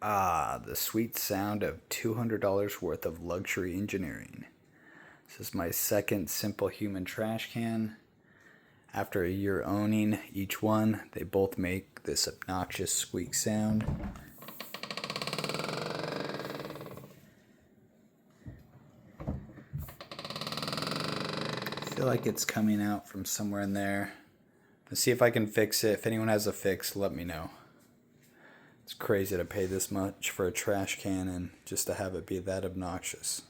Ah, the sweet sound of $200 worth of luxury engineering. This is my second Simple Human trash can. After a year owning each one, they both make this obnoxious squeak sound. I feel like it's coming out from somewhere in there. Let's see if I can fix it. If anyone has a fix, let me know. It's crazy to pay this much for a trash can and just to have it be that obnoxious.